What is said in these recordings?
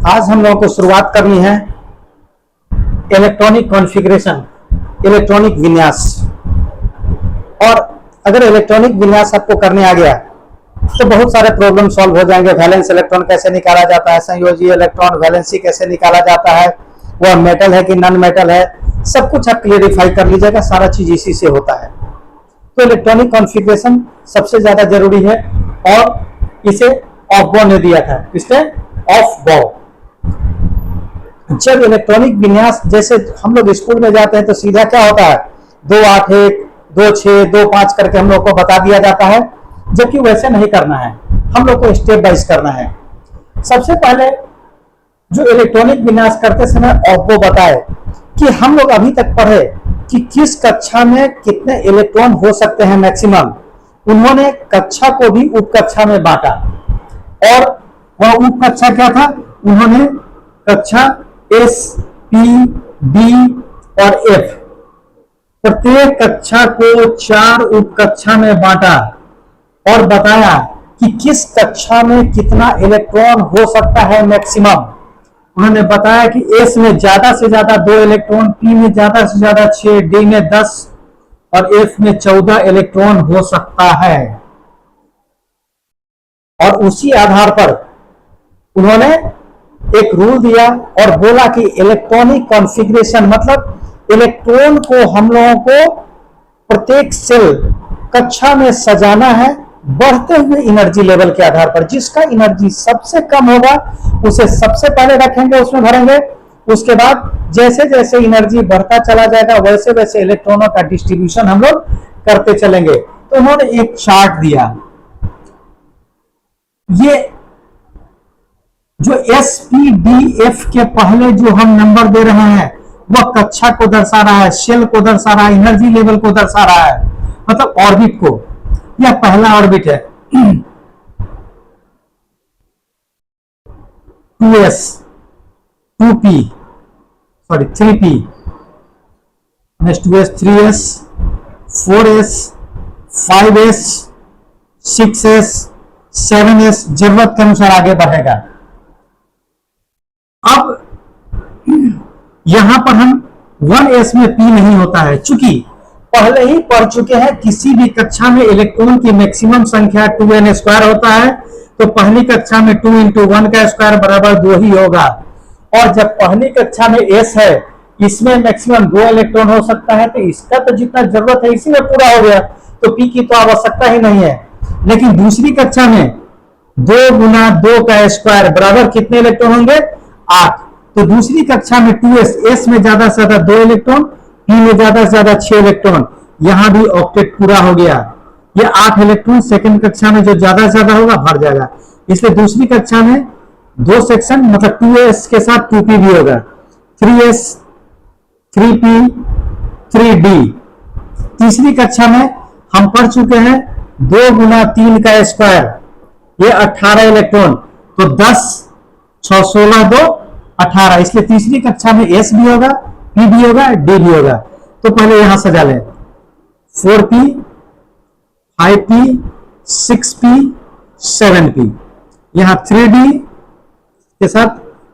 आज हम लोगों को शुरुआत करनी है इलेक्ट्रॉनिक कॉन्फ़िगरेशन, इलेक्ट्रॉनिक विन्यास। और अगर इलेक्ट्रॉनिक विन्यास आपको करने आ गया तो बहुत सारे प्रॉब्लम सॉल्व हो जाएंगे। वैलेंस इलेक्ट्रॉन कैसे निकाला जाता है, संयोजी इलेक्ट्रॉन वैलेंसी कैसे निकाला जाता है, वह मेटल है कि नॉन मेटल है, सब कुछ आप क्लियरिफाई कर लीजिएगा। सारा चीज इसी से होता है। तो इलेक्ट्रॉनिक कॉन्फ़िगरेशन सबसे ज्यादा जरूरी है और इसे ऑफ-बॉ ने दिया था। किसने? ऑफ-बॉ। जब इलेक्ट्रॉनिक विन्यास, जैसे हम लोग स्कूल में जाते हैं तो सीधा क्या होता है, 2 8 1 2 6 2 5 करके हम लोग को बता दिया जाता है, जबकि वैसे नहीं करना है। हम लोग को स्टेप बाइज करना है। सबसे पहले जो इलेक्ट्रॉनिक विन्यास करते समय ऑफ-बॉ बताए कि हम लोग अभी तक पढ़े कि किस कक्षा में कितने इलेक्ट्रॉन हो सकते हैं मैक्सिमम। उन्होंने कक्षा को भी उप कक्षा में बांटा और वह उप कक्षा क्या था? उन्होंने कक्षा S, P, D और F, प्रत्येक कक्षा को 4 उप कक्षा में बांटा और बताया कि किस कक्षा में कितना इलेक्ट्रॉन हो सकता है मैक्सिमम। उन्होंने बताया कि S में ज्यादा से ज्यादा 2 इलेक्ट्रॉन, P में ज्यादा से ज्यादा 6, D में 10 और F में 14 इलेक्ट्रॉन हो सकता है। और उसी आधार पर उन्होंने एक रूल दिया और बोला कि इलेक्ट्रॉनिक कॉन्फ़िगरेशन मतलब इलेक्ट्रॉन को हम लोगों को प्रत्येक सेल कक्षा में सजाना है बढ़ते हुए एनर्जी लेवल के आधार पर। जिसका एनर्जी सबसे कम होगा उसे सबसे पहले रखेंगे, उसमें भरेंगे। उसके बाद जैसे जैसे एनर्जी बढ़ता चला जाएगा वैसे वैसे इलेक्ट्रॉनों का डिस्ट्रीब्यूशन हम लोग करते चलेंगे। तो उन्होंने एक चार्ट दिया। ये जो SPDF के पहले जो हम नंबर दे रहे हैं वह कक्षा को दर्शा रहा है, सेल को दर्शा रहा है, एनर्जी लेवल को दर्शा रहा है, मतलब ऑर्बिट को। यह पहला ऑर्बिट है 2s 2p sorry 3p, next 2s 3s 4s 5s 6s 7s, जरूरत के अनुसार आगे बढ़ेगा। अब यहां पर हम 1s में p नहीं होता है, चूंकि पहले ही पढ़ चुके हैं किसी भी कक्षा में इलेक्ट्रॉन की मैक्सिमम संख्या 2n² होता है। तो पहली कक्षा में 2 × 1 का स्क्वायर बराबर 2 ही होगा। और जब पहली कक्षा में s है, इसमें मैक्सिमम 2 इलेक्ट्रॉन हो सकता है, तो इसका तो जितना जरूरत है इसी में पूरा हो गया, तो p की तो आवश्यकता ही नहीं है। लेकिन दूसरी कक्षा में 2 × 2 का स्क्वायर बराबर कितने इलेक्ट्रॉन होंगे? 8। तो दूसरी कक्षा में 2s, s में ज्यादा से ज्यादा 2 इलेक्ट्रॉन, p में ज्यादा से ज्यादा 6 इलेक्ट्रॉन, यहां भी ऑक्टेट पूरा हो गया। ये 8 इलेक्ट्रॉन सेकंड कक्षा में जो ज्यादा से ज्यादा होगा भर जाएगा। इसलिए दूसरी कक्षा में 2 सेक्शन मतलब 2s के साथ 2p भी होगा, 3s 3p 3d। तीसरी कक्षा में हम पढ़ चुके हैं 2 × 3 का स्क्वायर, ये 18 इलेक्ट्रॉन, तो 10 6 16 2 18। इसलिए तीसरी कक्षा में s भी होगा, p भी होगा, d भी होगा। तो पहले यहां सजा लें 4p 5p 6p 7p, यहां 3d के साथ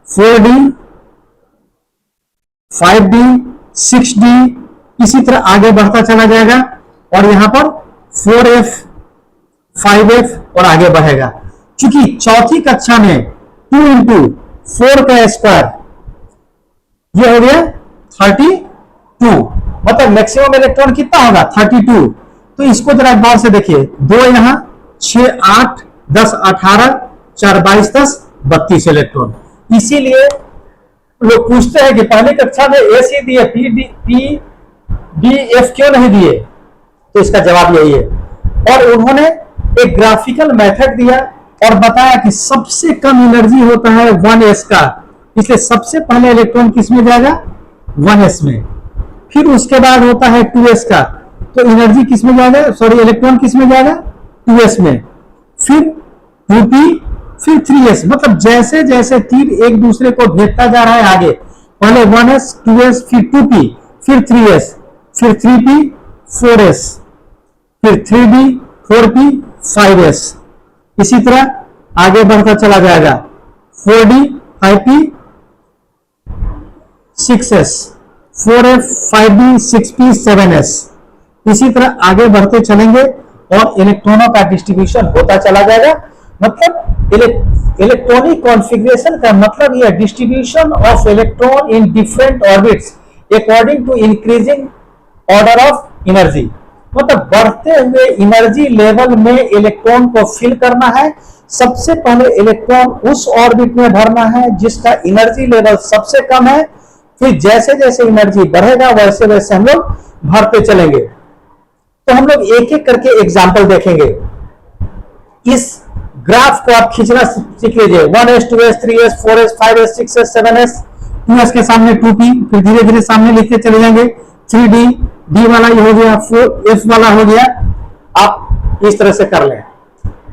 4d 5d 6d, इसी तरह आगे बढ़ता चला जाएगा। और यहां पर 4f 5f और आगे बढ़ेगा। क्योंकि चौथी कक्षा में 2 × 4 का स्क्वायर ये हो गया 32, मतलब मैक्सिमम इलेक्ट्रॉन कितना होगा? 32। तो इसको जरा गौर से देखिए, 2 यहां 6 8 10 18 4 22 10 32 इलेक्ट्रॉन। इसीलिए लोग पूछते हैं कि पहली कक्षा में ए सी दिए, पी डी एफ क्यों नहीं दिए? तो इसका जवाब यही है। और उन्होंने एक ग्राफिकल मेथड दिया और बताया कि सबसे कम एनर्जी होता है 1s का, इसलिए सबसे पहले इलेक्ट्रॉन किस में जाएगा? 1s में। फिर उसके बाद होता है 2s का, तो एनर्जी किस में जाएगा? सॉरी, इलेक्ट्रॉन किस में जाएगा? 2s में। फिर 2p, फिर 3s, मतलब जैसे जैसे तीर एक दूसरे को भेजता जा रहा है आगे, पहले 1s 2s फिर 2p फिर 3s फिर 3p 4s फिर 3d 4p 5s, इसी तरह आगे बढ़ता चला जाएगा 4d 5p 6s, 4f 5b 6p 7s। इसी तरह आगे बढ़ते चलेंगे और इलेक्ट्रॉनों का डिस्ट्रीब्यूशन होता चला जाएगा। मतलब इलेक्ट्रॉनिक कॉन्फ़िगरेशन का मतलब यह distribution of electron in different orbits according to increasing order of energy. मतलब बढ़ते हुए एनर्जी लेवल में इलेक्ट्रॉन को फिल करना है। सबसे पहले इलेक्ट्रॉन उस ऑर्बिट में भरना है जिसका एनर्जी लेवल सबसे कम है। फिर जैसे जैसे एनर्जी बढ़ेगा वैसे वैसे हम लोग भरते चलेंगे। तो हम लोग एक एक करके एग्जाम्पल देखेंगे। इस ग्राफ को आप खींचना सीख लीजिए। 1s 2s 3s 4s 5s 6s 7s, 2s के सामने 2p, फिर धीरे धीरे सामने लिखते चले जाएंगे। 3d, d वाला ये हो गया, 4f वाला हो गया। आप इस तरह से कर लें।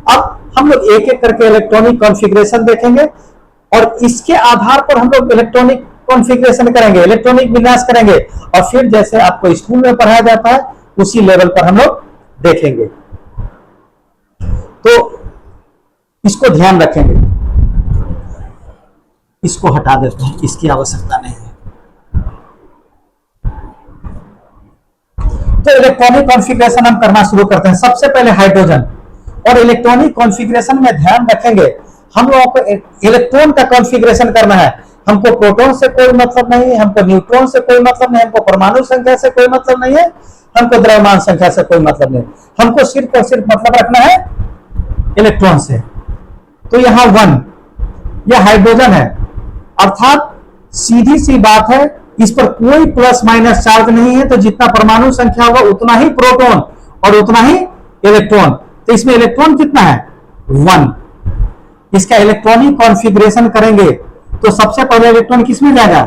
अब हम लोग एक एक करके इलेक्ट्रॉनिक कॉन्फ़िगरेशन देखेंगे और इसके आधार पर हम लोग इलेक्ट्रॉनिक कॉन्फ़िगरेशन करेंगे, इलेक्ट्रॉनिक विन्यास करेंगे और फिर जैसे आपको स्कूल में पढ़ाया जाता है उसी लेवल पर हम लोग देखेंगे। तो इसको ध्यान रखेंगे। इसको हटा देते हैं, इसकी आवश्यकता नहीं है। तो इलेक्ट्रॉनिक कॉन्फ़िगरेशन हम करना शुरू करते हैं। सबसे पहले हाइड्रोजन। और इलेक्ट्रॉनिक कॉन्फ़िगरेशन में ध्यान रखेंगे, हम लोगों को इलेक्ट्रॉन का कॉन्फ़िगरेशन करना है। हमको प्रोटॉन से कोई मतलब नहीं है, हमको न्यूट्रॉन से कोई मतलब नहीं, हमको परमाणु संख्या से कोई मतलब नहीं है, हमको द्रव्यमान संख्या से कोई मतलब नहीं। हमको सिर्फ और सिर्फ मतलब रखना है इलेक्ट्रॉन से। तो यहां 1 यह हाइड्रोजन है, अर्थात सीधी सी बात है, इस पर कोई प्लस माइनस चार्ज नहीं है। तो जितना परमाणु संख्या होगा उतना ही प्रोटॉन और उतना ही इलेक्ट्रॉन। तो इसमें इलेक्ट्रॉन कितना है? 1। इसका इलेक्ट्रॉनिक कॉन्फ़िगरेशन करेंगे तो सबसे पहले इलेक्ट्रॉन किसमें जाएगा?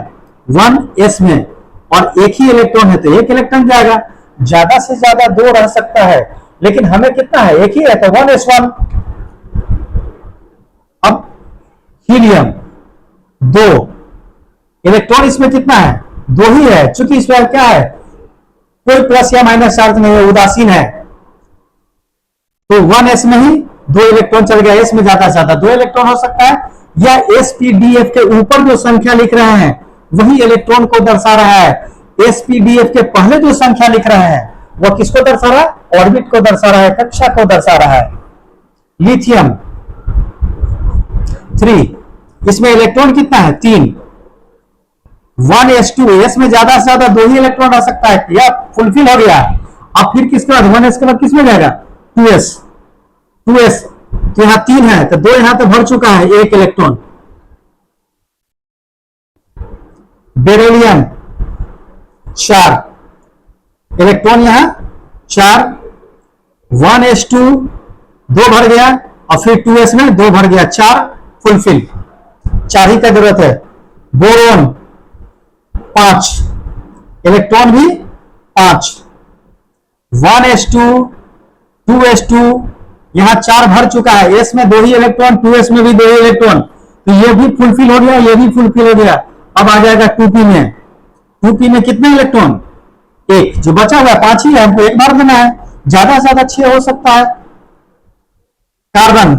1s में। और एक ही इलेक्ट्रॉन है तो एक इलेक्ट्रॉन जाएगा। ज्यादा से ज्यादा 2 रह सकता है, लेकिन हमें कितना है? एक ही है, तो 1s1। अब हीलियम 2, इलेक्ट्रॉन इसमें कितना है? 2 ही है, चूंकि इसमें क्या है? कोई प्लस या माइनस चार्ज नहीं है, उदासीन है। तो 1s में ही 2 इलेक्ट्रॉन चल गया। s में ज्यादा से ज्यादा 2 इलेक्ट्रॉन हो सकता है, या sp-df के ऊपर जो संख्या लिख रहे हैं वही इलेक्ट्रॉन को दर्शा रहा है। sp-df के पहले जो संख्या लिख रहे हैं वो किसको दर्शा रहा है? ऑर्बिट को दर्शा रहा है, कक्षा को दर्शा रहा है। लिथियम 3, इसमें इलेक्ट्रॉन कितना है? 3। 1s2, s में ज्यादा से ज्यादा 2 ही इलेक्ट्रॉन आ सकता है, या फुलफिल हो गया। अब फिर किसके बाद 1s के बाद किसमें जाएगा? 2s। तो यहां 3 है तो 2 यहां तो भर चुका है, 1 इलेक्ट्रॉन। बेरिलियम 4, इलेक्ट्रॉन यहां 4। 1s2 2 भर गया और फिर 2s में 2 भर गया, 4 फुलफिल। 4 ही का जरूरत है। बोरोन 5, इलेक्ट्रॉन भी 5। 1s2 2s2 यहां 4 भर चुका है, s में 2 ही इलेक्ट्रॉन, 2s में भी 2 ही इलेक्ट्रॉन, तो ये भी फुलफिल हो गया, ये भी फुलफिल हो गया। अब आ जाएगा 2p में। 2p में कितने इलेक्ट्रॉन? 1। जो बचा हुआ 5 ही है, हमको 1 बार देना है, ज्यादा से ज्यादा 6 हो सकता है। कार्बन,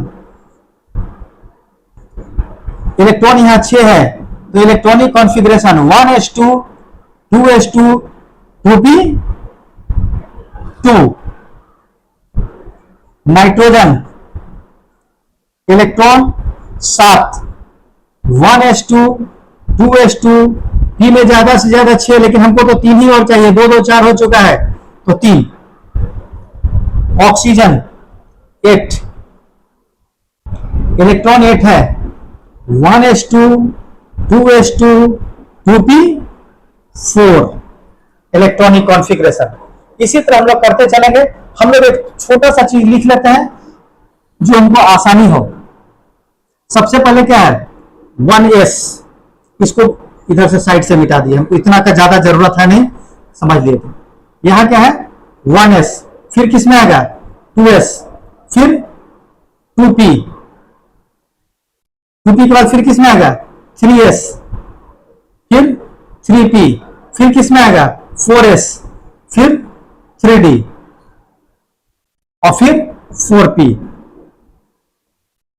इलेक्ट्रॉन यहां 6 है, तो electronic configuration 1s2 2s2 2p 2। Nitrogen, electron 7। 1s2 2s2 p में ज्यादा से ज्यादा 6, लेकिन हमको तो 3 ही और चाहिए, 2 2 4 हो चुका है तो 3। ऑक्सीजन 8, इलेक्ट्रॉन 8 है। 1s2 2s2 2p 4, electronic configuration. इसी तरह हम लोग करते चलेंगे। हम लोग एक छोटा सा चीज लिख लेते हैं जो हमको आसानी हो। सबसे पहले क्या है? 1s, इसको इधर से साइड से मिटा दिया, हमको इतना का ज्यादा जरूरत है नहीं, समझ लिए। यहां क्या है? 1s, फिर किसमें आएगा? 2s, फिर 2p, 2p के बाद फिर किसमें आएगा? 3s, फिर 3p, फिर किसमें आएगा? 4s, फिर 3d और फिर 4p।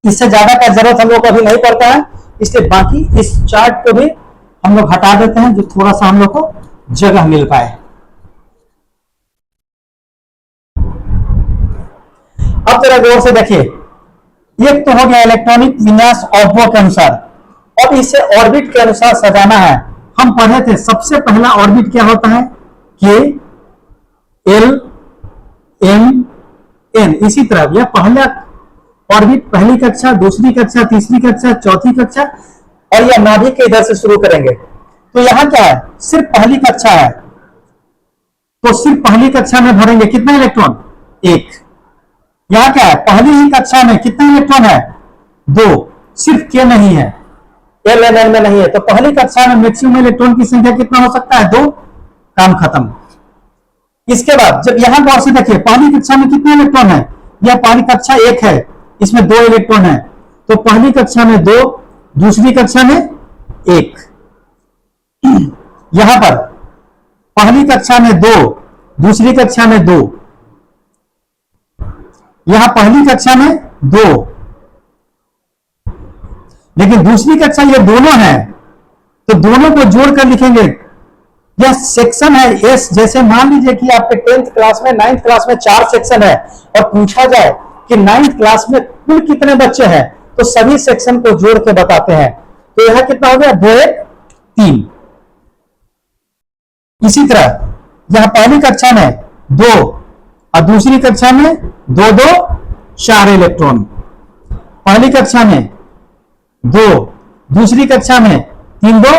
इससे ज्यादा का जरूरत हम लोग को अभी नहीं पड़ता है, इसलिए बाकी इस चार्ट को भी हम लोग हटा देते हैं, जो थोड़ा सा हम लोग को जगह मिल पाए। अब जरा गौर से देखिए, एक तो हो गया इलेक्ट्रॉनिक विन्यास ऑब्बो के अनुसार, और इसे ऑर्बिट के अनुसार सजाना है। हम पढ़े थे सबसे पहला ऑर्बिट क्या होता है, के एल एम एन। इसी तरह यह पहला ऑर्बिट पहली कक्षा, दूसरी कक्षा, तीसरी कक्षा, चौथी कक्षा, और यह नाभिक के इधर से शुरू करेंगे। तो यहां क्या है, सिर्फ पहली कक्षा है, तो सिर्फ पहली कक्षा में भरेंगे कितना इलेक्ट्रॉन, एक। यहां क्या है, पहली ही कक्षा में कितना इलेक्ट्रॉन है, दो, सिर्फ के नहीं है, एल एन एन में नहीं है। तो पहली कक्षा में मैक्सिमम इलेक्ट्रॉन की संख्या कितना हो सकता है, दो, काम खत्म। इसके बाद जब यहां गौर से देखिए, पहली कक्षा में कितने इलेक्ट्रॉन है, यह पहली कक्षा एक है, इसमें दो इलेक्ट्रॉन है, तो पहली कक्षा में दो, दूसरी कक्षा में एक। यहां पर पहली कक्षा में दो, दूसरी कक्षा में दो, यहां पहली कक्षा में दो, लेकिन दूसरी कक्षा ये दोनों है, तो दोनों को जोड़कर लिखेंगे। यह सेक्शन है एस। जैसे मान लीजिए कि आपके 10th क्लास में, 9th क्लास में 4 सेक्शन है, और पूछा जाए कि 9th क्लास में कुल कितने बच्चे हैं, तो सभी सेक्शन को जोड़ के बताते हैं। तो यह कितना हो गया, 2 1 3। इसी तरह यहां पहली कक्षा में 2 और दूसरी कक्षा में 2 2 4 इलेक्ट्रॉन, पहली कक्षा में 2, दूसरी कक्षा में 3 2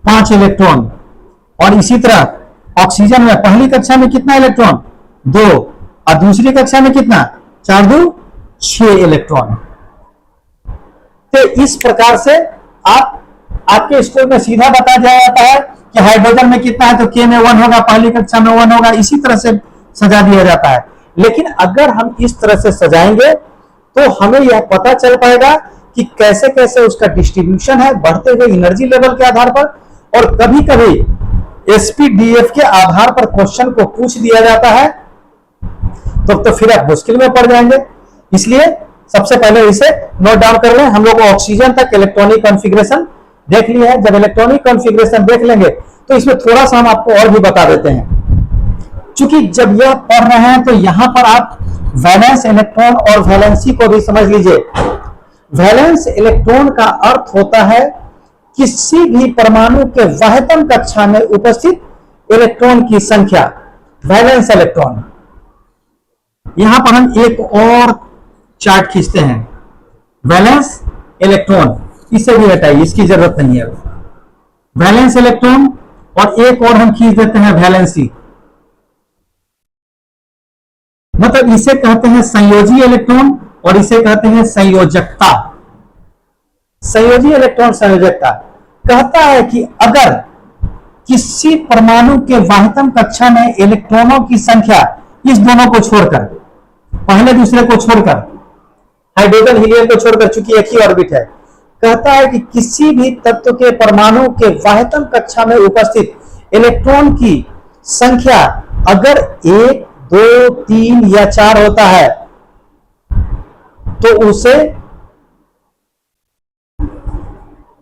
5 इलेक्ट्रॉन। और इसी तरह ऑक्सीजन में पहली कक्षा में कितना इलेक्ट्रॉन, 2, और दूसरी कक्षा में कितना, 4 2 6 इलेक्ट्रॉन। तो इस प्रकार से आपके स्कूल में सीधा बताया जाता है कि हाइड्रोजन में कितना है, तो के में 1 होगा, पहली कक्षा में 1 होगा, इसी तरह से सजा दिया जाता है। लेकिन अगर हम इस तरह से सजाएंगे तो हमें यह पता चल पाएगा कि कैसे कैसे उसका डिस्ट्रीब्यूशन है बढ़ते हुए एनर्जी लेवल के आधार पर, और कभी कभी एसपीडीएफ के आधार पर क्वेश्चन को पूछ दिया जाता है, तो फिर आप मुश्किल में पड़ जाएंगे। इसलिए सबसे पहले इसे नोट डाउन कर लें। हम लोग ऑक्सीजन तक इलेक्ट्रॉनिक कॉन्फ़िगरेशन देख लिया है। जब इलेक्ट्रॉनिक कॉन्फ़िगरेशन देख लेंगे तो इसमें थोड़ा सा हम आपको और भी बता देते हैं। चूंकि जब यह पढ़ रहे हैं तो यहां पर आप वैलेंस इलेक्ट्रॉन और वैलेंसी को भी समझ लीजिए। वैलेंस इलेक्ट्रॉन का अर्थ होता है किसी भी परमाणु के वहतम कक्षा में उपस्थित इलेक्ट्रॉन की संख्या, वैलेंस इलेक्ट्रॉन। यहां पर हम एक और चार्ट खींचते हैं, वैलेंस इलेक्ट्रॉन, इसे भी हटाइए, इसकी जरूरत नहीं है। वैलेंस इलेक्ट्रॉन और एक और हम खींच देते हैं वैलेंसी, मतलब इसे कहते हैं संयोजी इलेक्ट्रॉन और इसे कहते हैं संयोजकता। संयोजी इलेक्ट्रॉन संयोजकता कहता है कि अगर किसी परमाणु के वाहितम कक्षा में इलेक्ट्रॉनों की संख्या, इस दोनों को छोड़कर, पहले दूसरे को छोड़कर, हाइड्रोजन हीलियम को छोड़कर, चूंकि एक ही ऑर्बिट है, कहता है कि किसी भी तत्व के परमाणु के वाहितम कक्षा में उपस्थित इलेक्ट्रॉन की संख्या अगर 1 2 3 या 4 होता है तो उसे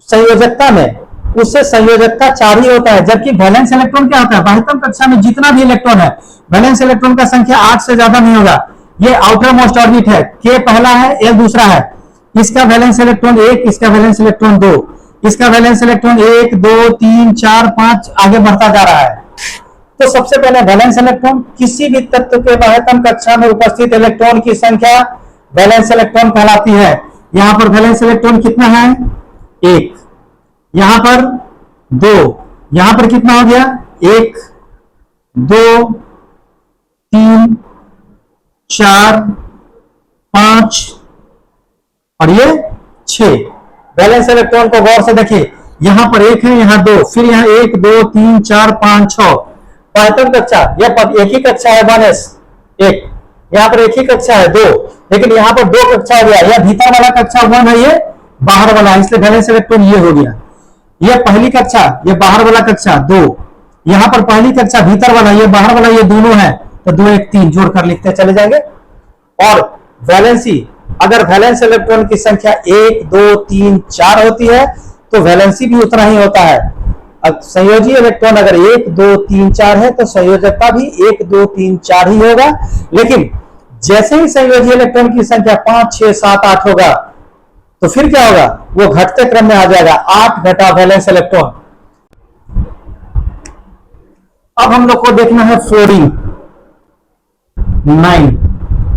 संयोजकता में, उससे संयोजकता 4 ही होता है। जबकि वैलेंस इलेक्ट्रॉन क्या होता है, वाहितम कक्षा में जितना भी इलेक्ट्रॉन है, वैलेंस इलेक्ट्रॉन का संख्या 8 से ज्यादा नहीं होगा। ये आउटर मोस्ट ऑर्बिट है, के पहला है, एल दूसरा है, इसका वैलेंस इलेक्ट्रॉन 1, इसका वैलेंस इलेक्ट्रॉन 2, इसका वैलेंस इलेक्ट्रॉन 1 2 3 4 5 आगे बढ़ता जा रहा है। तो सबसे पहले वैलेंस इलेक्ट्रॉन, किसी भी तत्व के वाहितम कक्षा में उपस्थित इलेक्ट्रॉन की संख्या वैलेंस इलेक्ट्रॉन कहलाती है। यहां पर वैलेंस इलेक्ट्रॉन कितना है, 1, यहां पर 2, यहां पर कितना हो गया, 1 2 3 4 5 और ये 6। वैलेंस इलेक्ट्रॉन को गौर से देखिए, यहां पर 1 है, यहां 2, फिर यहां 1 2 3 4 5 6। वाहितम कक्षा, यह एक ही कक्षा है 1s 1, यहां पर एक ही कक्षा है 2, लेकिन यहां पर 2 कक्षा हो गया। यह भीतर वाला कक्षा 1 है, ये बाहर वाला है, इसलिए वैलेंस इलेक्ट्रॉन ये हो गया। यह पहली कक्षा, ये बाहर वाला कक्षा 2, यहां पर पहली कक्षा भीतर वाला, ये बाहर वाला, ये दोनों है, तो 2 1 3 जोड़कर लिखते चले जाएंगे। और वैलेंसी अगर वैलेंस इलेक्ट्रॉन की संख्या 1 2 3 4 होती है तो वैलेंसी भी उतना ही होता है। अब संयोजी इलेक्ट्रॉन अगर 1 2 3 4 है तो संयोजकता भी 1 2 3 4 ही होगा। लेकिन जैसे ही संयोजी इलेक्ट्रॉन की संख्या 5 6 7 8 होगा तो फिर क्या होगा, वो घटते क्रम में आ जाएगा, 8 घटा वैलेंस इलेक्ट्रॉन। अब हम लोग को देखना है फ्लोरीन 9।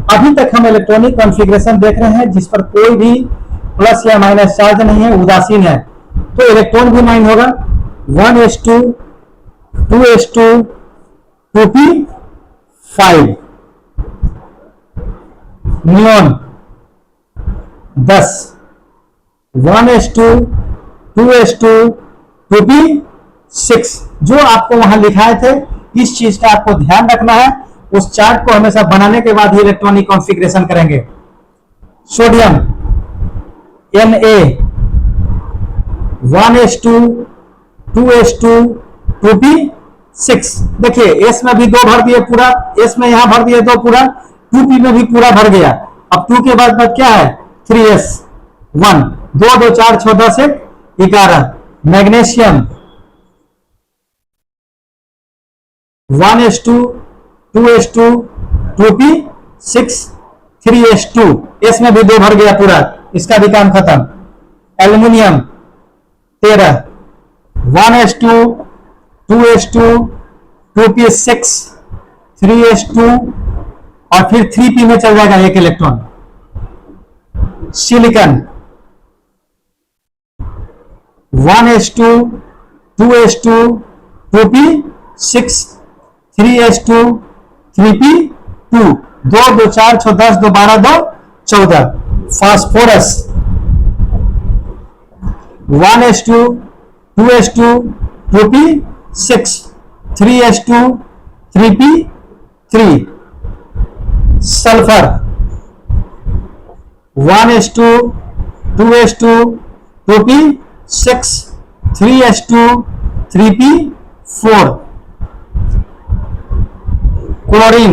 अभी तक हम इलेक्ट्रॉनिक कॉन्फ़िगरेशन देख रहे हैं जिस पर कोई भी प्लस या माइनस चार्ज नहीं है, उदासीन है, तो इलेक्ट्रॉन भी 9 होगा। 1s2 2s2 2p5, neon 10, 1s2 2s2 2p6। जो आपको वहां लिखाए थे इस चीज का आपको ध्यान रखना है, उस चार्ट को हमेशा बनाने के बाद ही इलेक्ट्रॉनिक कॉन्फ़िगरेशन करेंगे। Sodium Na 1s2 2s2 2p6। देखिए s में भी 2 भर दिए पूरा, s में यहां भर दिए 2 पूरा, 2p में भी पूरा भर गया। अब 2 के बाद क्या है 3s 1 2 2 4 6 10 11। Magnesium 1s2 2s2 2p6 3s2, s में भी 2 भर गया पूरा, इसका भी काम खत्म। Aluminium 13 1s2 2s2 2p6 3s2 और फिर 3p में चल जाएगा एक electron. Silicon 1s2 2s2 2p6 3s2 3p2 2 2 4 6 10 2 12 2 14। Phosphorus 1s2 2s2 2p6 3s2 3p3। Sulphur 1s2 2s2 2p6 3s2 3p4। Chlorine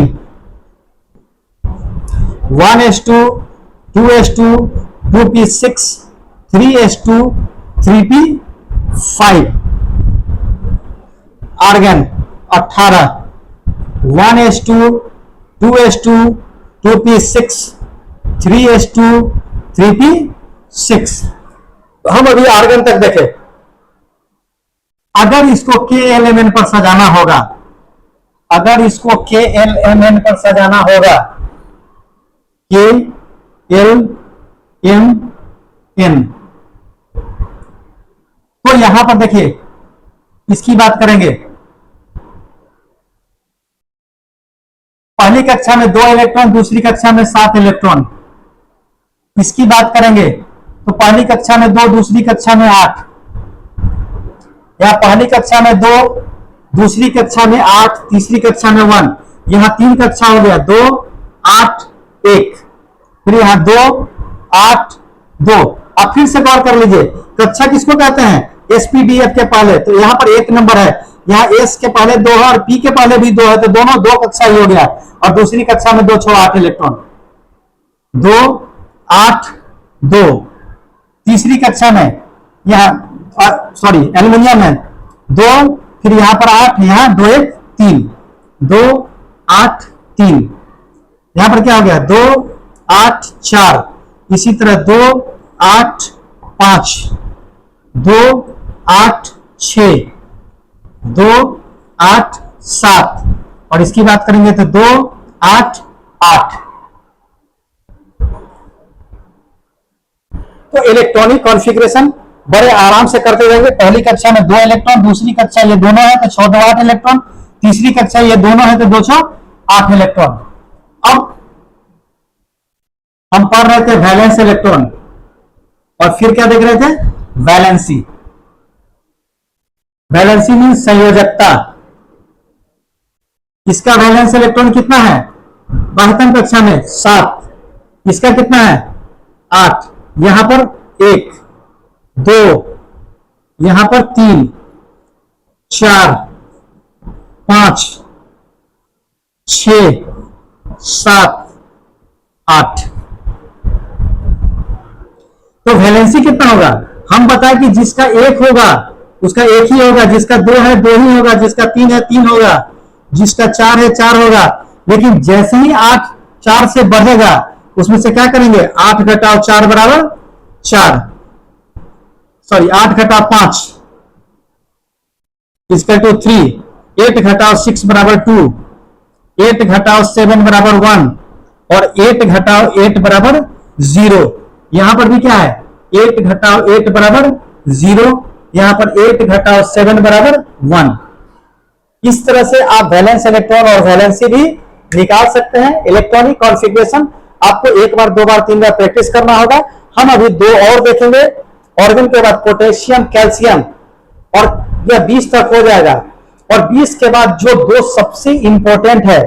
1s2 2s2 2p6 3s2 3p5। Argon 18 1s2 2s2 2p6 3s2 3p6। हम अभी argon तक देखें। अगर इसको KLMN पर सजाना होगा, अगर इसको KLMN पर सजाना होगा, KLMN, तो यहां पर देखिए इसकी बात करेंगे। पहली कक्षा में 2 इलेक्ट्रॉन, दूसरी कक्षा में 7 इलेक्ट्रॉन। इसकी बात करेंगे तो पहली कक्षा में 2, दूसरी कक्षा में 8, या पहली कक्षा में 2, दूसरी कक्षा में 8, तीसरी कक्षा में 1। यहां 3 कक्षा हो गया, 2 8 1, फिर यहां 2 8 2। अब फिर से गौर कर लीजिए, कक्षा किसको कहते हैं, SPDF के पहले, तो यहां पर 1 नंबर है, यहाँ S के पहले 2 है और P के पहले भी 2 है, तो दोनों 2 कक्षा ही हो गया। और दूसरी कक्षा में 2 6 8 इलेक्ट्रॉन, 2 8 2। तीसरी कक्षा में यहाँ सॉरी एल्युमिनियम है 2, फिर यहां पर 8, यहां 2 1 3, 2 8 3। यहां पर क्या हो गया 2 8 4। इसी तरह 2 8 5, 2 8 6, 2 8 7। और इसकी बात करेंगे तो 2 8 8। तो इलेक्ट्रॉनिक कॉन्फ़िगरेशन बड़े आराम से करते रहेंगे। पहली कक्षा में 2 इलेक्ट्रॉन, दूसरी कक्षा ये दोनों है तो 6 2 8 इलेक्ट्रॉन, तीसरी कक्षा ये दोनों है तो 2 6 8 इलेक्ट्रॉन। अब हम पढ़ रहे थे वैलेंस इलेक्ट्रॉन और फिर क्या देख रहे थे, वैलेंसी। Valency mean संयोजकता। इसका वैलेंस इलेक्ट्रॉन कितना है, 72 कक्षा में 7। इसका कितना है 8। यहां पर 1 2, यहां पर 3 4 5 6 7 8। तो वैलेंसी कितना होगा? हम बताएं कि जिसका एक होगा उसका एक ही होगा, जिसका दो है दो ही होगा, जिसका तीन है तीन होगा, जिसका चार है चार होगा। लेकिन जैसे ही 8 4 से बढ़ेगा उसमें से क्या करेंगे? 8 घटाओ 4 बराबर 4, सॉरी 8 घटाओ 5 इक्वल टू 3, 8 घटाओ 6 बराबर 2, 8 घटाओ 7 बराबर 1 और 8 घटाओ 8 बराबर 0। यहां पर भी क्या है? 8 घटाओ 8 बराबर 0, यहां पर 8 घटाओ 7 बराबर 1। इस तरह से आप वैलेंस इलेक्ट्रॉन और वैलेंसी भी निकाल सकते हैं। इलेक्ट्रॉनिक कॉन्फ़िगरेशन आपको एक बार दो बार तीन बार प्रैक्टिस करना होगा। हम अभी दो और देखेंगे, ऑर्गन के बाद पोटेशियम कैल्शियम, और यह 20 तक हो जाएगा। और 20 के बाद जो दो सबसे इंपॉर्टेंट है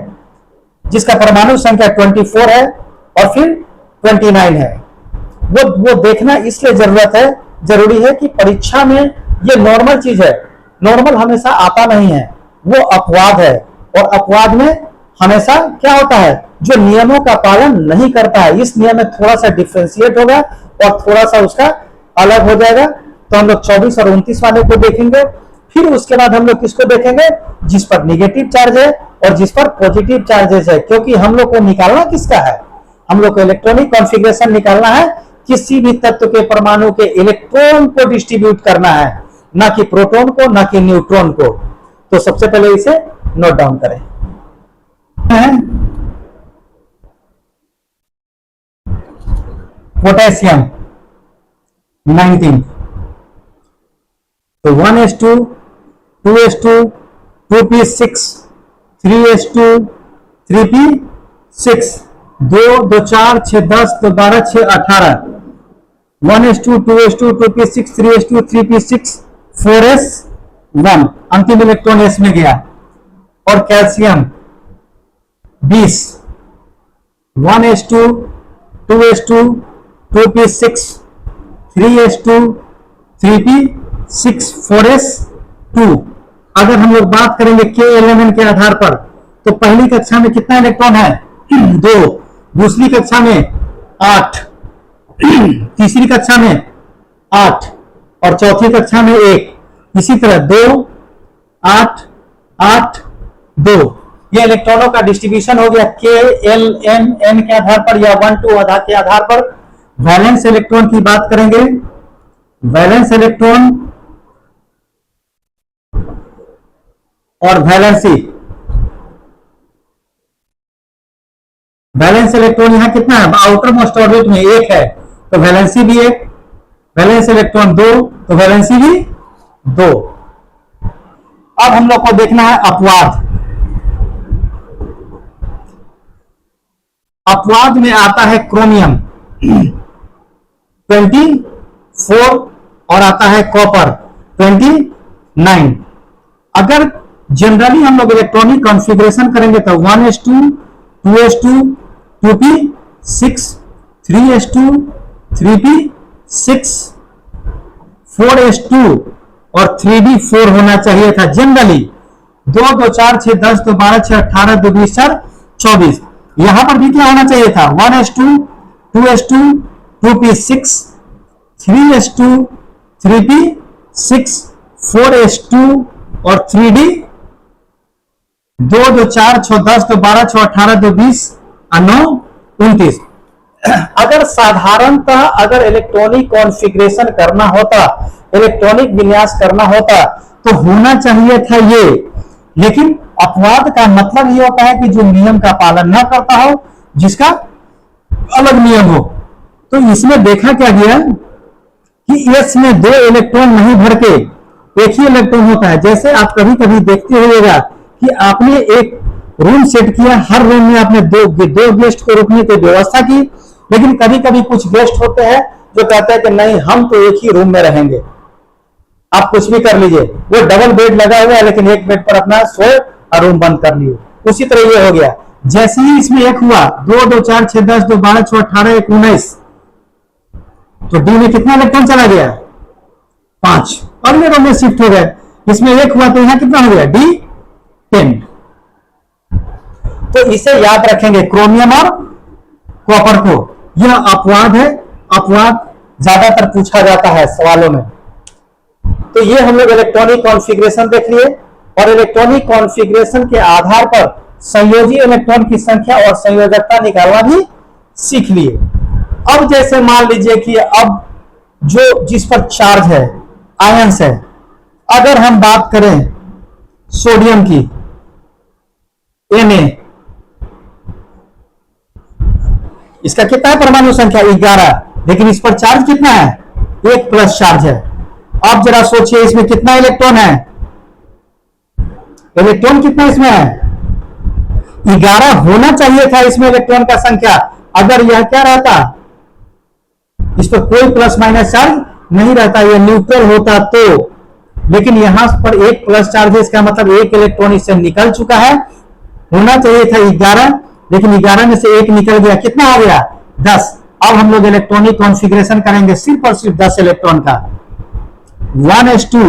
जिसका परमाणु संख्या 24 है और फिर 29 है, वो देखना इसलिए जरूरी है कि परीक्षा में ये नॉर्मल चीज है। नॉर्मल हमेशा आता नहीं है, वो अपवाद है। और अपवाद में हमेशा क्या होता है? जो नियमों का पालन नहीं करता है, इस नियम में थोड़ा सा डिफरेंशिएट होगा और थोड़ा सा उसका अलग हो जाएगा। तो हम लोग 24 और 29 वाले को देखेंगे। फिर उसके बाद हम लोग किसको देखेंगे? जिस पर निगेटिव चार्ज है और जिस पर पॉजिटिव चार्जेस है। क्योंकि हम लोग को निकालना किसका है? हम लोग को इलेक्ट्रॉनिक कॉन्फ़िगरेशन निकालना है। किसी भी तत्व के परमाणु के इलेक्ट्रॉन को डिस्ट्रीब्यूट करना है, ना कि प्रोटॉन को, ना कि न्यूट्रॉन को। तो सबसे पहले इसे नोट डाउन करें। पोटेशियम 19, तो 1s2 2s2 2p6 3s2 3p6, 2 2 4 6 10 2 12 6 18, 1s2 2s2 2p6 3s2 3p6 4s1, अंतिम इलेक्ट्रॉन एस में गया। और calcium 20, 1s2 2s2 2p6 3s2 3p6 4s2। अगर हम लोग बात करेंगे के एलिमेंट के आधार पर, तो पहली कक्षा में कितना इलेक्ट्रॉन है? 2, दूसरी कक्षा में 8, तीसरी कक्षा में 8 और चौथी कक्षा में 1। इसी तरह 2 8 8 2, ये इलेक्ट्रॉनों का डिस्ट्रीब्यूशन हो गया के एल एम एन के आधार पर या 1 2 आधार के आधार पर। वैलेंस इलेक्ट्रॉन की बात करेंगे। वैलेंस इलेक्ट्रॉन और वैलेंसी, वैलेंस इलेक्ट्रॉन यहां कितना है? आउटर मोस्ट ऑर्बिट में 1 है, तो वैलेंसी भी 1, वैलेंस इलेक्ट्रॉन 2, तो वैलेंसी भी 2। अब हम लोग को देखना है अपवाद। अपवाद में आता है क्रोमियम 24 और आता है कॉपर 29। अगर जनरली हम लोग इलेक्ट्रॉनिक कॉन्फ़िगरेशन करेंगे तो 1s2 2s2 2p6 3s2 3p6 4s2 और 3d4 होना चाहिए था जनरली। 2 2 4 6 10 2 12 6 18 2 20 4 24। यहां पर भी क्या होना चाहिए था? 1s2 2s2 2p6 3s2 3p6 4s2 और 3d 2 2 4 6 10 2 12 6 18 2 20 9 29। अगर साधारणतः अगर इलेक्ट्रॉनिक कॉन्फ़िगरेशन करना होता, इलेक्ट्रॉनिक विन्यास करना होता, तो होना चाहिए था ये। लेकिन अपवाद का मतलब ये होता है कि जो नियम का पालन न करता हो, जिसका अलग नियम हो। तो इसमें देखा क्या गया कि एस में 2 इलेक्ट्रॉन नहीं भर के एक ही इलेक्ट्रॉन होता है। जैसे आप कभी कभी देखते होइएगा कि आपने एक रूम सेट किया, हर रूम में आपने दो गेस्ट को रुकने की व्यवस्था की, लेकिन कभी कभी कुछ गेस्ट होते हैं जो कहते हैं कि नहीं, हम तो एक ही रूम में रहेंगे, आप कुछ भी कर लीजिए। वो डबल बेड लगा हुआ है लेकिन एक बेड पर अपना सोए और रूम बंद कर लिए। उसी तरह ये हो गया। जैसे ही इसमें एक हुआ, 2 2 4 6 10 2 12 6 18 1 19, तो डी में कितना इलेक्ट्रॉन चला गया? 5। अगले रूम में शिफ्ट हो गए। इसमें एक हुआ तो यहां कितना हो गया? डी 10। तो इसे याद रखेंगे क्रोमियम और कॉपर को। यह अपवाद है। अपवाद ज्यादातर पूछा जाता है सवालों में। तो ये हम लोग इलेक्ट्रॉनिक कॉन्फ़िगरेशन देख लिए और इलेक्ट्रॉनिक कॉन्फ़िगरेशन के आधार पर संयोजी इलेक्ट्रॉन की संख्या और संयोजकता निकालना भी सीख लिए। अब जैसे मान लीजिए कि अब जो जिस पर चार्ज है, आयंस है, अगर हम बात करें सोडियम की, Na, इसका कितना है परमाणु संख्या 11, लेकिन इस पर चार्ज कितना है, 1 प्लस चार्ज है। अब जरा सोचिए इसमें कितना इलेक्ट्रॉन है, इलेक्ट्रॉन कितना इसमें है, 11 होना चाहिए था इसमें इलेक्ट्रॉन का संख्या। अगर यह क्या रहता, इस पर कोई प्लस माइनस चार्ज नहीं रहता, यह न्यूट्रल होता तो, लेकिन यहां पर 1 प्लस चार्ज है, इसका मतलब 1 इलेक्ट्रॉन इससे निकल चुका है। होना चाहिए था 11, लेकिन 11 में से 1 निकल गया, कितना हो गया, 10। अब हम लोग इलेक्ट्रॉनिक कॉन्फ़िगरेशन करेंगे सिर्फ और सिर्फ 10 इलेक्ट्रॉन का। 1s2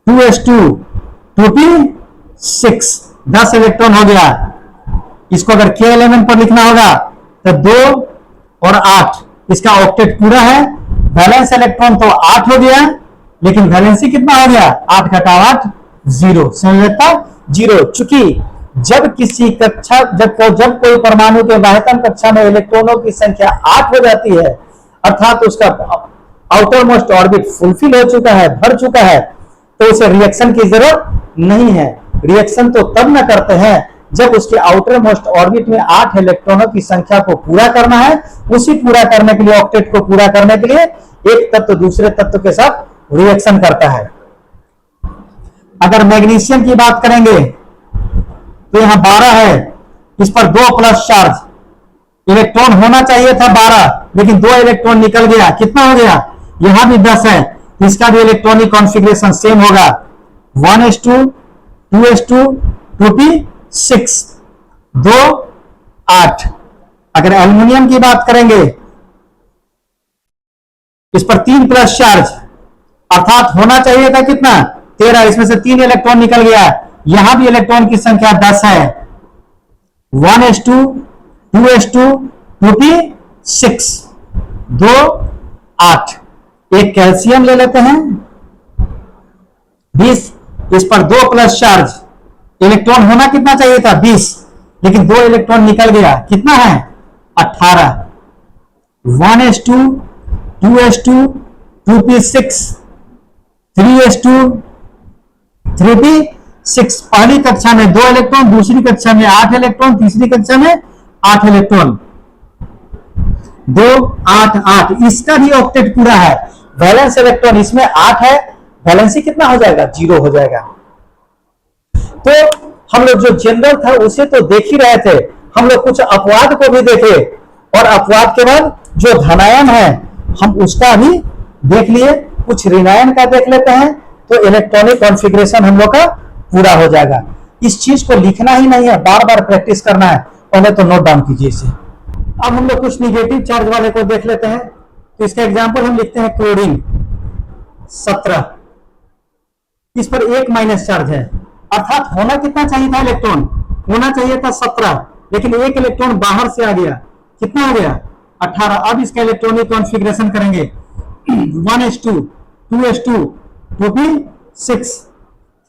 2s2 2p6, 10 इलेक्ट्रॉन हो गया। इसको अगर k एलिमेंट पर लिखना होगा तो 2 और 8, इसका ऑक्टेट पूरा है। वैलेंस इलेक्ट्रॉन तो 8 हो गया, लेकिन वैलेंसी कितना हो गया, 8 घटा 8 0, संयोजकता 0। चूंकि जब किसी कक्षा जब कोई परमाणु के बाह्यतम कक्षा में इलेक्ट्रॉनों की संख्या 8 हो जाती है, अर्थात उसका आउटर मोस्ट ऑर्बिट फुलफिल हो चुका है, भर चुका है, तो उसे रिएक्शन की जरूरत नहीं है। रिएक्शन तो तब न करते हैं जब उसके आउटर मोस्ट ऑर्बिट में 8 इलेक्ट्रॉनों की संख्या को पूरा करना है। उसी पूरा करने के लिए, ऑक्टेट को पूरा करने के लिए, एक तत्व दूसरे तत्व के साथ रिएक्शन करता है। अगर मैग्नीशियम की बात करेंगे तो यहां 12 है, इस पर 2 प्लस चार्ज, इलेक्ट्रॉन होना चाहिए था 12, लेकिन 2 इलेक्ट्रॉन निकल गया, कितना हो गया, यहां भी 10 है, इसका भी इलेक्ट्रॉनिक कॉन्फ़िगरेशन सेम होगा, 1s2 2s2 2p6 2 8। अगर एल्युमिनियम की बात करेंगे, इस पर 3 प्लस चार्ज, अर्थात होना चाहिए था कितना, 13, इसमें से 3 इलेक्ट्रॉन निकल गया, यहां भी इलेक्ट्रॉन की संख्या 10 है, 1s2 2s2 2p6 2 8। एक कैल्शियम ले लेते हैं 20, इस पर 2 प्लस चार्ज, इलेक्ट्रॉन होना कितना चाहिए था 20, लेकिन 2 इलेक्ट्रॉन निकल गया, कितना है 18, 1s2 2s2 2p6 3s2 3p6। पहली कक्षा में 2 इलेक्ट्रॉन, दूसरी कक्षा में 8 इलेक्ट्रॉन, तीसरी कक्षा में 8 इलेक्ट्रॉन, 2 8 8, इसका भी ऑक्टेट पूरा है। वैलेंस इलेक्ट्रॉन इसमें 8 है, वैलेंसी कितना हो जाएगा, 0 हो जाएगा। तो हम लोग जो जनरल था उसे तो देख ही रहे थे, हम लोग कुछ अपवाद को भी देखे, और अपवाद के बाद जो धनायन है हम उसका भी देख लिए, कुछ ऋणायन का देख लेते हैं, तो इलेक्ट्रॉनिक कॉन्फ़िगरेशन हम लोग का पूरा हो जाएगा। इस चीज को लिखना ही नहीं है, बार बार प्रैक्टिस करना है, पहले तो नोट डाउन कीजिए इसे। अब हम लोग कुछ निगेटिव चार्ज वाले को देख लेते हैं। तो इसका एग्जांपल हम लिखते हैं क्लोरीन 17, इस पर 1 माइनस चार्ज है, अर्थात होना कितना चाहिए था इलेक्ट्रॉन, होना चाहिए था 17, लेकिन 1 इलेक्ट्रॉन बाहर से आ गया, कितना हो गया 18। अब इसका इलेक्ट्रॉनिक कॉन्फ़िगरेशन करेंगे 1s2 2s2 2p6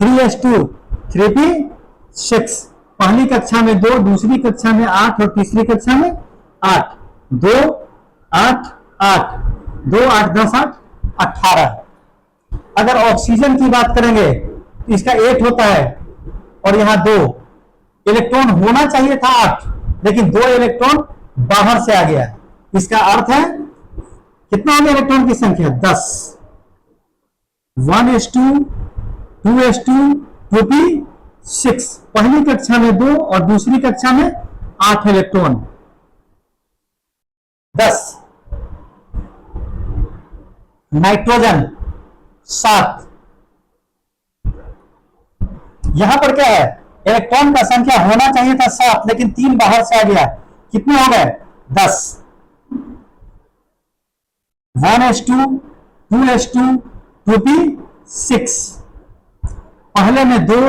3s2 3p6। पहली कक्षा में 2, दूसरी कक्षा में 8 और तीसरी कक्षा में 8, 2 8 8 2 8 10 8 18। अगर ऑक्सीजन की बात करेंगे तो इसका 8 होता है और यहां 2 इलेक्ट्रॉन होना चाहिए था 8, लेकिन 2 इलेक्ट्रॉन बाहर से आ गया, इसका अर्थ है कितना हो गया इलेक्ट्रॉन की संख्या 10। 1s2 2s2 2p6, पहली कक्षा में 2 और दूसरी कक्षा में 8 इलेक्ट्रॉन, 10। नाइट्रोजन 7, यहां पर क्या है, इलेक्ट्रॉन का संख्या होना चाहिए था 7, लेकिन 3 बाहर से आ गया, कितने हो गए 10। 1s2 2s2 2p6, पहले में 2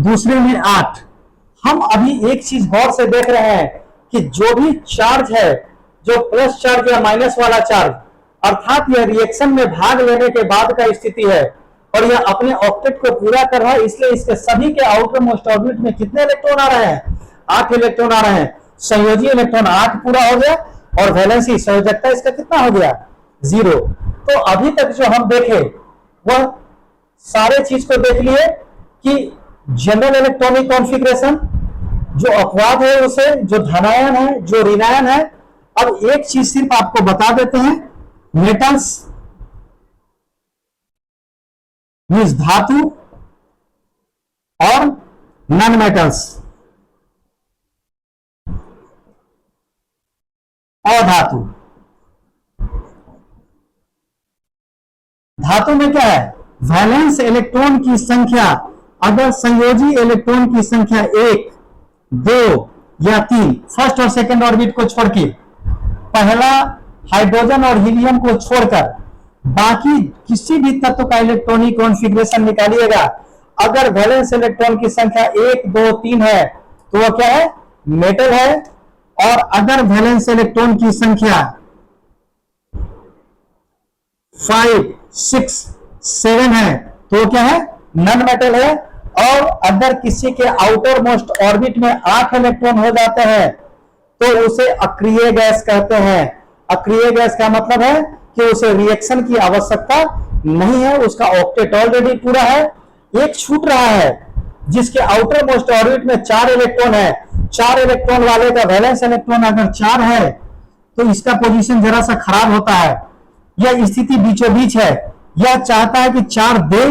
दूसरे में 8। हम अभी एक चीज गौर से देख रहे हैं कि जो भी चार्ज है, जो प्लस चार्ज या माइनस वाला चार्ज, अर्थात यह रिएक्शन में भाग लेने के बाद का स्थिति है और यह अपने ऑक्टेट को पूरा कर रहा है, इसलिए इसके सभी के आउटर मोस्ट ऑर्बिट में कितने इलेक्ट्रॉन आ रहे हैं? 8 इलेक्ट्रॉन आ रहे हैं। संयोजी इलेक्ट्रॉन 8 पूरा हो गया और वैलेंसी संयोजकता इसका कितना हो गया? 0। तो अभी तक जो हम देखे वह सारे चीज को देख लिए कि जनरल इलेक्ट्रॉनिक कॉन्फ़िगरेशन, जो अपवाद है उसे, जो धनायन है, जो ऋणायन है। अब एक चीज सिर्फ आपको बता देते हैं, मेटल्स मीन्स धातु और नॉन मेटल्स अधातु। धातु में क्या है? वैलेंस इलेक्ट्रॉन की संख्या अगर संयोजी इलेक्ट्रॉन की संख्या 1, 2 या 3 फर्स्ट और सेकंड ऑर्बिट को छोड़ के, पहला हाइड्रोजन और हीलियम को छोड़कर बाकी किसी भी तत्व का इलेक्ट्रॉनिक कॉन्फ़िगरेशन निकालिएगा, अगर वैलेंस इलेक्ट्रॉन की संख्या 1, 2, 3 है तो वह क्या है? मेटल है। और अगर वैलेंस इलेक्ट्रॉन की संख्या 5, 6, 7 है तो क्या है? नॉन मेटल है। और अगर किसी के आउटर मोस्ट ऑर्बिट में 8 इलेक्ट्रॉन हो जाते हैं तो उसे अक्रिय गैस कहते हैं। अक्रिय गैस का मतलब है कि उसे रिएक्शन की आवश्यकता नहीं है, उसका ऑक्टेट ऑलरेडी पूरा है। एक छूट रहा है जिसके आउटर मोस्ट ऑर्बिट में 4 इलेक्ट्रॉन है। 4 इलेक्ट्रॉन वाले का वैलेंस इलेक्ट्रॉन अगर 4 है तो इसका पोजीशन जरा सा खराब होता है। यह स्थिति बीचों बीच है, यह चाहता है कि 4 दे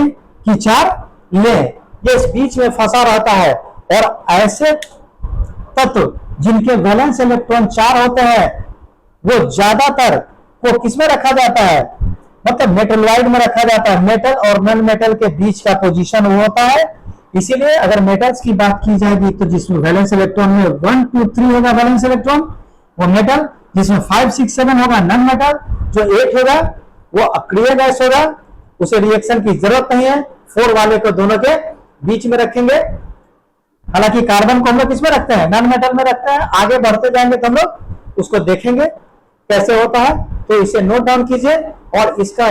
कि 4 ले, यह इस बीच में फंसा रहता है। और ऐसे तत्व जिनके वैलेंस इलेक्ट्रॉन 4 होते हैं वो ज्यादातर को किसमें रखा जाता है? मतलब मेटलॉइड में रखा जाता है। मेटल और नॉन मेटल के बीच का पोजीशन वो होता है। इसीलिए अगर मेटल्स की बात की जाएगी तो जिसमें वैलेंस इलेक्ट्रॉन में 1, 2, 3 होगा वैलेंस इलेक्ट्रॉन वो मेटल, जिसमें 5, 6, 7 होगा नॉन मेटल, जो 8 होगा वो अक्रिय गैस होगा, उसे रिएक्शन की जरूरत नहीं है। 4 वाले को दोनों के बीच में रखेंगे। हालांकि कार्बन को हम लोग किसमें रखते हैं? नॉन मेटल में रखते हैं। आगे बढ़ते जाएंगे तो हम लोग उसको देखेंगे कैसे होता है, तो इसे नोट डाउन कीजिए और इसका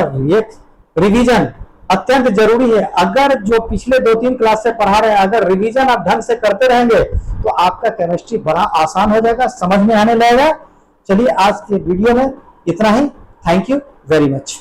रिवीजन अत्यंत जरूरी है। अगर जो पिछले 2-3 क्लास से पढ़ा रहे हैं, अगर रिवीजन आप ढंग से करते रहेंगे तो आपका केमिस्ट्री बड़ा आसान हो जाएगा, समझ में आने लगेगा। चलिए आज के वीडियो में इतना ही। Thank you very much.